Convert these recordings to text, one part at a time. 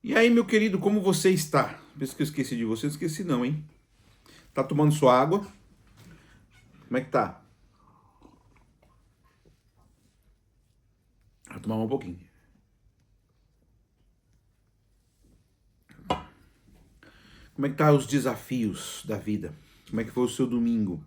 E aí, meu querido, como você está? Pensa que eu esqueci de você, não esqueci não, hein? Tá tomando sua água? Como é que tá? Vou tomar um pouquinho. Como é que tá os desafios da vida? Como é que foi o seu domingo?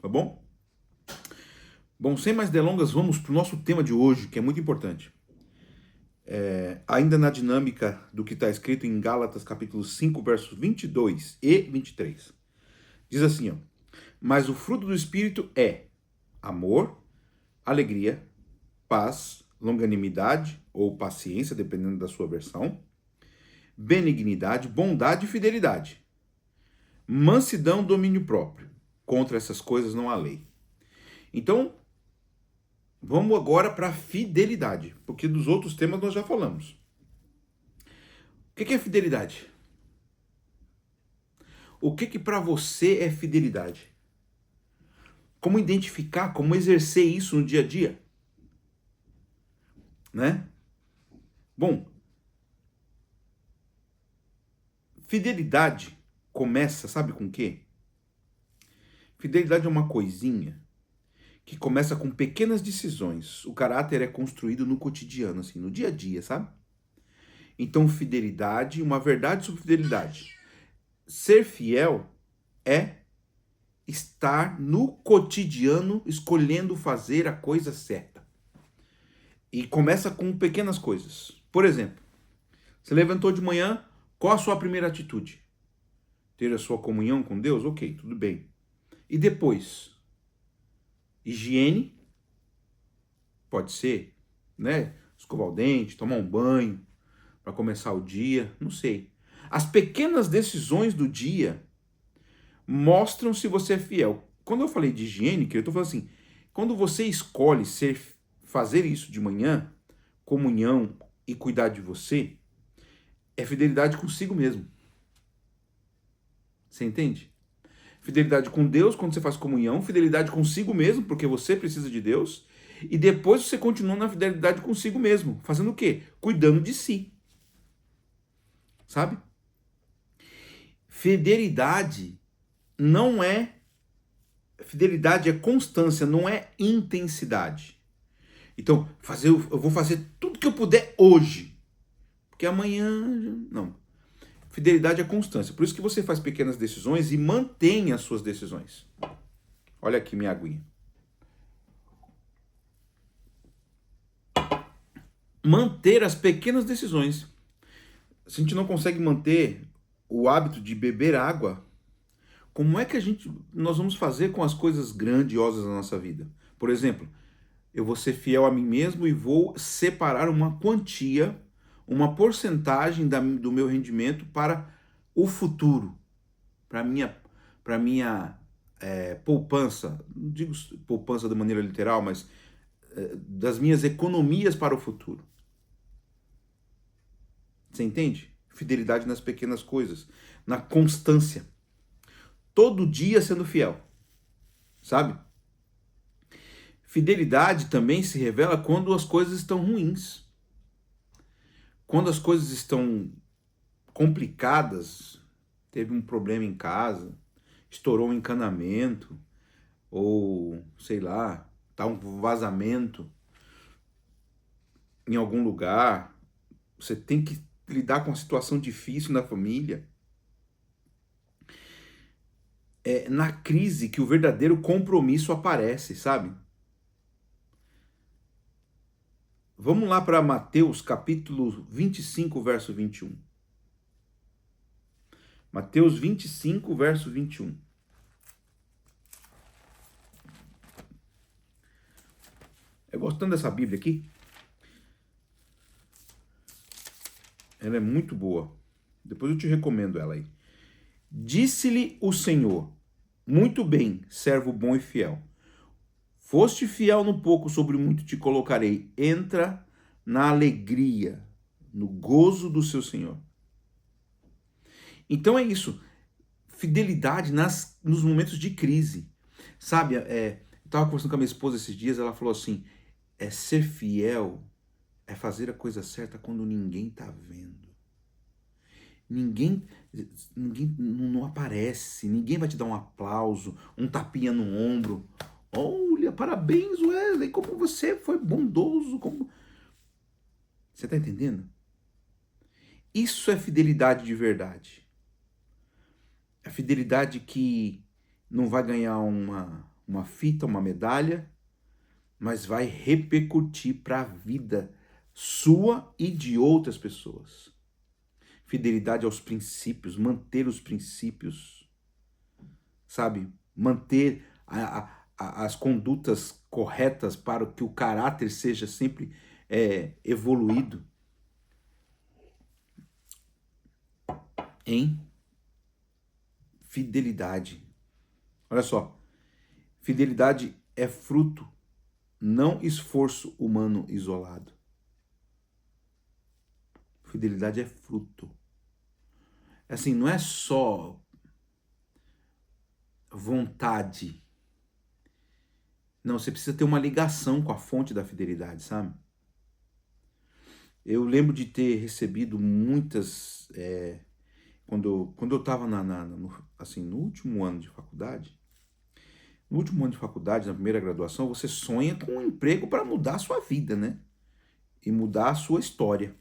Tá bom? Bom, sem mais delongas, vamos pro nosso tema de hoje, que é muito importante. Ainda na dinâmica do que está escrito em Gálatas capítulo 5, versos 22 e 23. Diz assim, ó: mas o fruto do Espírito é amor, alegria, paz, longanimidade ou paciência, dependendo da sua versão, benignidade, bondade e fidelidade, mansidão, domínio próprio. Contra essas coisas não há lei. Então, vamos agora para a fidelidade, porque dos outros temas nós já falamos. O que é fidelidade? O que para você é fidelidade? Como identificar, como exercer isso no dia a dia? Né? Bom, fidelidade começa, sabe com o quê? Fidelidade é uma coisinha que começa com pequenas decisões. O caráter é construído no cotidiano, assim, no dia a dia, sabe? Então, fidelidade, uma verdade sobre fidelidade. Ser fiel é estar no cotidiano escolhendo fazer a coisa certa. E começa com pequenas coisas. Por exemplo, você levantou de manhã, qual a sua primeira atitude? Ter a sua comunhão com Deus? Ok, tudo bem. E depois? Higiene, pode ser, né? Escovar o dente, tomar um banho para começar o dia, não sei. As pequenas decisões do dia mostram se você é fiel. Quando eu falei de higiene, eu estou falando assim, quando você escolhe fazer isso de manhã, comunhão e cuidar de você, é fidelidade consigo mesmo. Você entende? Fidelidade com Deus quando você faz comunhão, fidelidade consigo mesmo, porque você precisa de Deus, e depois você continua na fidelidade consigo mesmo, fazendo o quê? Cuidando de si. Sabe? Fidelidade não é... Fidelidade é constância, não é intensidade. Então, eu vou fazer tudo que eu puder hoje, porque amanhã... Não. Fidelidade é constância. Por isso que você faz pequenas decisões e mantém as suas decisões. Olha aqui minha aguinha. Manter as pequenas decisões. Se a gente não consegue manter o hábito de beber água, como é que nós vamos fazer com as coisas grandiosas da nossa vida? Por exemplo, eu vou ser fiel a mim mesmo e vou separar uma quantia, uma porcentagem do meu rendimento para o futuro, para minha poupança. Não digo poupança de maneira literal, mas das minhas economias para o futuro. Você entende? Fidelidade nas pequenas coisas, na constância. Todo dia sendo fiel, sabe? Fidelidade também se revela quando as coisas estão ruins. Quando as coisas estão complicadas, teve um problema em casa, estourou um encanamento, ou sei lá, tá um vazamento em algum lugar, você tem que lidar com uma situação difícil na família. É na crise que o verdadeiro compromisso aparece, sabe? Vamos lá para Mateus capítulo 25, verso 21. Mateus 25, verso 21. Eu gostando dessa Bíblia aqui. Ela é muito boa. Depois eu te recomendo ela aí. Disse-lhe o Senhor: muito bem, servo bom e fiel. Foste fiel no pouco, sobre o muito te colocarei. Entra na alegria, no gozo do seu Senhor. Então é isso. Fidelidade nos momentos de crise. Sabe, eu estava conversando com a minha esposa esses dias, ela falou assim, ser fiel é fazer a coisa certa quando ninguém está vendo. Ninguém, ninguém não aparece, ninguém vai te dar um aplauso, um tapinha no ombro. Olha, parabéns, Wesley, como você foi bondoso, como... Você tá entendendo? Isso é fidelidade de verdade. A fidelidade que não vai ganhar uma fita, uma medalha, mas vai repercutir para a vida sua e de outras pessoas. Fidelidade aos princípios, manter os princípios, sabe? Manter as condutas corretas para que o caráter seja sempre evoluído. Em fidelidade. Olha só, fidelidade é fruto, não esforço humano isolado. Fidelidade é fruto. Assim, não é só vontade. Não, você precisa ter uma ligação com a fonte da fidelidade, sabe? Eu lembro de ter recebido muitas... quando eu estava assim, no último ano de faculdade, na primeira graduação, você sonha com um emprego para mudar a sua vida, né? E mudar a sua história.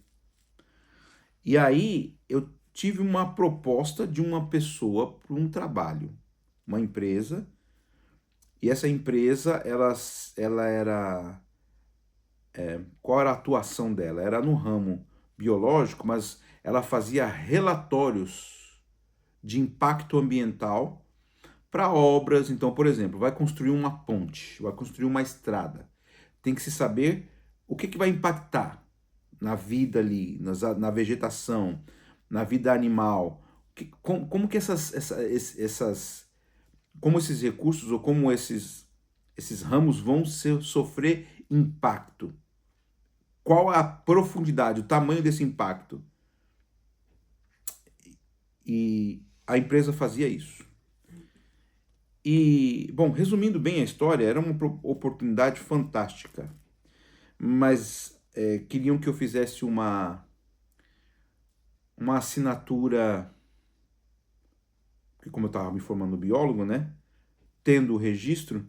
E aí eu tive uma proposta de uma pessoa para um trabalho, uma empresa, e essa empresa, ela era... qual era a atuação dela? Era no ramo biológico, mas ela fazia relatórios de impacto ambiental para obras. Então, por exemplo, vai construir uma ponte, vai construir uma estrada. Tem que se saber o que vai impactar na vida ali, na vegetação, na vida animal. Como que como esses recursos ou como esses ramos vão sofrer impacto? Qual a profundidade, o tamanho desse impacto? E a empresa fazia isso. E, bom, resumindo bem a história, era uma oportunidade fantástica. Mas queriam que eu fizesse uma assinatura, que como eu estava me formando biólogo, né? Tendo o registro,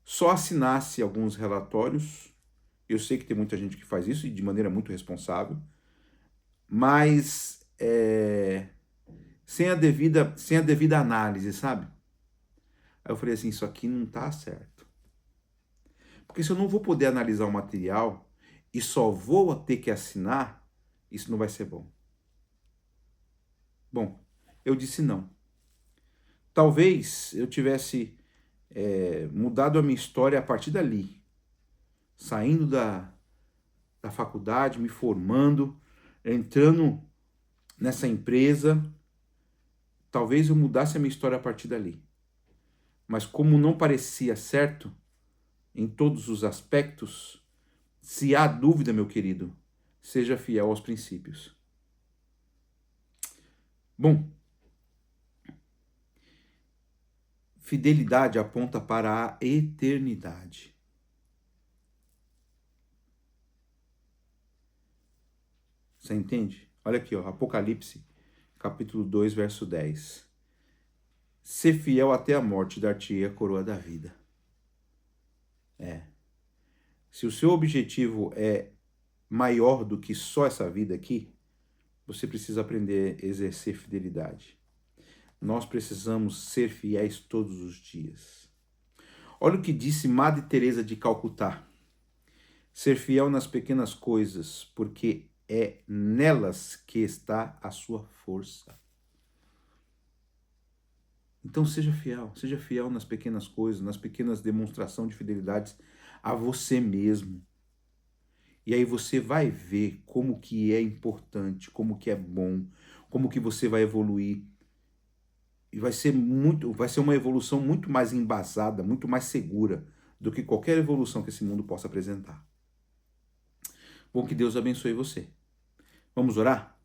só assinasse alguns relatórios. Eu sei que tem muita gente que faz isso e de maneira muito responsável, mas sem a devida análise, sabe? Aí eu falei assim, isso aqui não tá certo. Porque se eu não vou poder analisar o material e só vou ter que assinar, isso não vai ser bom. Bom, eu disse não. Talvez eu tivesse mudado a minha história a partir dali. Saindo da faculdade, me formando, entrando nessa empresa, talvez eu mudasse a minha história a partir dali. Mas como não parecia certo em todos os aspectos, se há dúvida, meu querido, seja fiel aos princípios. Bom, fidelidade aponta para a eternidade. Você entende? Olha aqui, ó, Apocalipse, capítulo 2, verso 10. Ser fiel até a morte, dar-te-ei a coroa da vida. Se o seu objetivo é maior do que só essa vida aqui, você precisa aprender a exercer fidelidade. Nós precisamos ser fiéis todos os dias. Olha o que disse Madre Teresa de Calcutá. Ser fiel nas pequenas coisas, porque é nelas que está a sua força. Então seja fiel nas pequenas coisas, nas pequenas demonstrações de fidelidade a você mesmo. E aí você vai ver como que é importante, como que é bom, como que você vai evoluir. E vai ser uma evolução muito mais embasada, muito mais segura do que qualquer evolução que esse mundo possa apresentar. Bom, que Deus abençoe você. Vamos orar?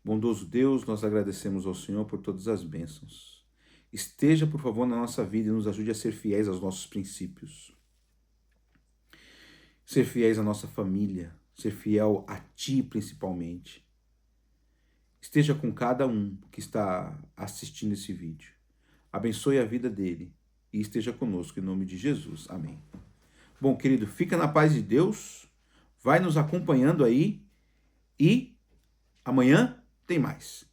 Bondoso Deus, nós agradecemos ao Senhor por todas as bênçãos. Esteja, por favor, na nossa vida e nos ajude a ser fiéis aos nossos princípios. Ser fiéis à nossa família, ser fiel a Ti principalmente. esteja com cada um que está assistindo esse vídeo. Abençoe a vida dele e esteja conosco em nome de Jesus. Amém. Bom, querido, fica na paz de Deus, vai nos acompanhando aí e amanhã tem mais.